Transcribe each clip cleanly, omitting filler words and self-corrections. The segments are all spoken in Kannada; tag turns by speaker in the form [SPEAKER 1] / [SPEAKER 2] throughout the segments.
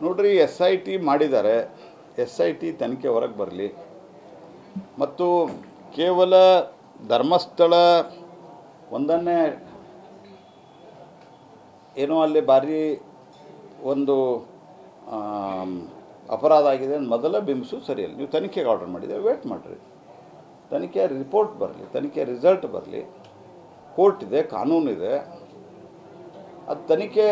[SPEAKER 1] ನೋಡ್ರಿ, SIT ಮಾಡಿದ್ದಾರೆ. SIT ತನಿಖೆ ಹೊರಗೆ ಬರಲಿ. ಮತ್ತು ಕೇವಲ ಧರ್ಮಸ್ಥಳ ಒಂದನ್ನೇ ಏನೋ ಅಲ್ಲಿ ಭಾರಿ ಒಂದು ಅಪರಾಧ ಆಗಿದೆ ಅಂತ ಮೊದಲ ಬಿಂಬಿಸು ಸರಿಯಲ್ಲ. ನೀವು ತನಿಖೆಗೆ ಆರ್ಡರ್ ಮಾಡಿದರೆ ವೇಟ್ ಮಾಡಿರಿ, ತನಿಖೆ ರಿಪೋರ್ಟ್ ಬರಲಿ, ತನಿಖೆ ರಿಸಲ್ಟ್ ಬರಲಿ. ಕೋರ್ಟ್ ಇದೆ, ಕಾನೂನಿದೆ. ಅದು ತನಿಖೆ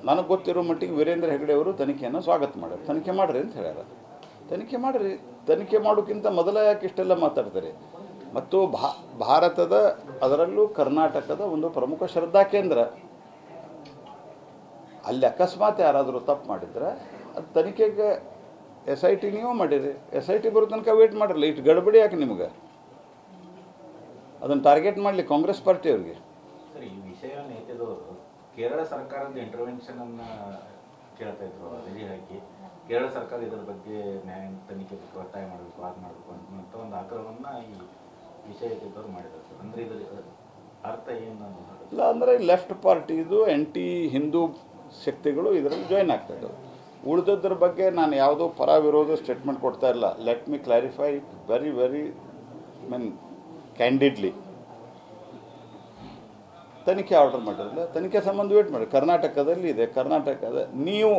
[SPEAKER 1] ನನಗೆ ಗೊತ್ತಿರೋ ಮಟ್ಟಿಗೆ ವೀರೇಂದ್ರ ಹೆಗಡೆ ಅವರು ತನಿಖೆಯನ್ನು ಸ್ವಾಗತ ಮಾಡ್ಯಾರ. ತನಿಖೆ ಮಾಡಿರಿ ಅಂತ ಹೇಳ್ಯಾರ. ತನಿಖೆ ಮಾಡಿರಿ. ತನಿಖೆ ಮಾಡೋಕ್ಕಿಂತ ಮೊದಲ ಯಾಕೆ ಇಷ್ಟೆಲ್ಲ ಮಾತಾಡ್ತಾರೆ? ಮತ್ತು ಭಾರತದ, ಅದರಲ್ಲೂ ಕರ್ನಾಟಕದ ಒಂದು ಪ್ರಮುಖ ಶ್ರದ್ಧಾ ಕೇಂದ್ರ, ಅಲ್ಲಿ ಅಕಸ್ಮಾತ್ ಯಾರಾದರೂ ತಪ್ಪು ಮಾಡಿದ್ರೆ ಅದು ತನಿಖೆಗೆ SIT ನೀವು ಮಾಡಿರಿ. SIT ಬರೋ ತನಕ ವೇಟ್ ಮಾಡಿರಲ್ಲ. ಇಷ್ಟು ಗಡಬಡಿ ಯಾಕೆ ನಿಮ್ಗೆ? ಅದನ್ನು ಟಾರ್ಗೆಟ್ ಮಾಡಲಿ ಕಾಂಗ್ರೆಸ್ ಪಾರ್ಟಿಯವ್ರಿಗೆ.
[SPEAKER 2] ಸರ್, ಈ ವಿಷಯವನ್ನು ಎತ್ತಿದವರು ಕೇರಳ ಸರ್ಕಾರದ ಇಂಟರ್ವೆನ್ಷನ್ ಅನ್ನು ಕೇಳ್ತಾ ಇದ್ರು, ಅರ್ಜಿ ಹಾಕಿ ಕೇರಳ ಸರ್ಕಾರ ಇದರ ಬಗ್ಗೆ ನ್ಯಾಯ ತನಿಖೆ ಒತ್ತಾಯ ಮಾಡಬೇಕು, ಅದು ಮಾಡಬೇಕು ಅಂತ ಒಂದು ಆಗ್ರಹವನ್ನು ಈ ವಿಷಯ ಎತ್ತಿದವರು ಮಾಡಿದ್ದಾರೆ. ಸರ್, ಅಂದರೆ ಇದರ ಅರ್ಥ ಏನು?
[SPEAKER 1] ಇಲ್ಲ, ಅಂದರೆ ಲೆಫ್ಟ್ ಪಾರ್ಟಿದು ಆ್ಯಂಟಿ ಹಿಂದೂ ಶಕ್ತಿಗಳು ಇದರಲ್ಲಿ ಜಾಯ್ನ್ ಆಗ್ತಾಯಿದ್ದವು. ಉಳಿದದ್ರ ಬಗ್ಗೆ ನಾನು ಯಾವುದೋ ಪರ ವಿರೋಧ ಸ್ಟೇಟ್ಮೆಂಟ್ ಕೊಡ್ತಾ ಇಲ್ಲ. Let me clarify very candidly. ತನಿಖೆ ಆರ್ಡರ್ ಮಾಡಿರಲಿಲ್ಲ. ತನಿಖೆ ಸಂಬಂಧ ವೇಟ್ ಮಾಡಿ. ಕರ್ನಾಟಕದಲ್ಲಿ ಇದೆ. ಕರ್ನಾಟಕದ ನೀವು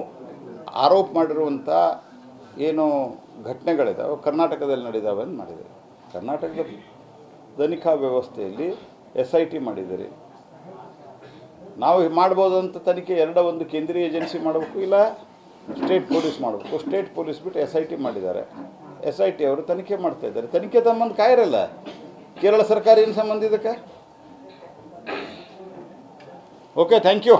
[SPEAKER 1] ಆರೋಪ ಮಾಡಿರುವಂಥ ಏನು ಘಟನೆಗಳಿದ್ದಾವೆ ಕರ್ನಾಟಕದಲ್ಲಿ ನಡೆದಾವೆ ಅಂತ ಮಾಡಿದ್ದಾರೆ. ಕರ್ನಾಟಕದ ತನಿಖಾ ವ್ಯವಸ್ಥೆಯಲ್ಲಿ SIT ಮಾಡಿದ್ದೀರಿ. ನಾವು ಮಾಡ್ಬೋದಂತ ತನಿಖೆ ಒಂದು ಕೇಂದ್ರೀಯ ಏಜೆನ್ಸಿ ಮಾಡಬೇಕು, ಇಲ್ಲ ಸ್ಟೇಟ್ ಪೊಲೀಸ್ ಮಾಡಬೇಕು. ಸ್ಟೇಟ್ ಪೊಲೀಸ್ ಬಿಟ್ಟು SIT ಮಾಡಿದ್ದಾರೆ. SIT ಅವರು ತನಿಖೆ ಮಾಡ್ತಾ ಇದ್ದಾರೆ. ತನಿಖೆ ಸಂಬಂಧ ಕಾಯಿರಲ್ಲ. ಕೇರಳ ಸರ್ಕಾರ ಏನು ಸಂಬಂಧ ಇದಕ್ಕೆ? Okay, thank you.